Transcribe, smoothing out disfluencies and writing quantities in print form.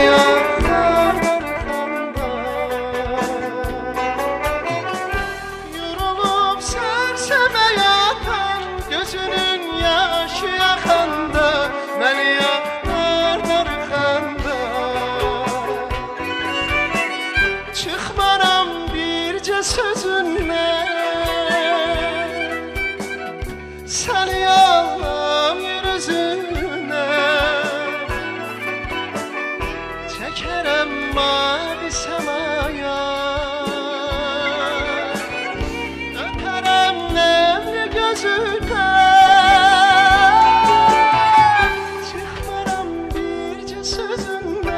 yakanda, yorulup serseme yatan, gözünün yaşı yakanda, beni yakar darıkanda. Çıkmaram birce sözünden, seni yalan yüzüne, çekerem mavi semaya.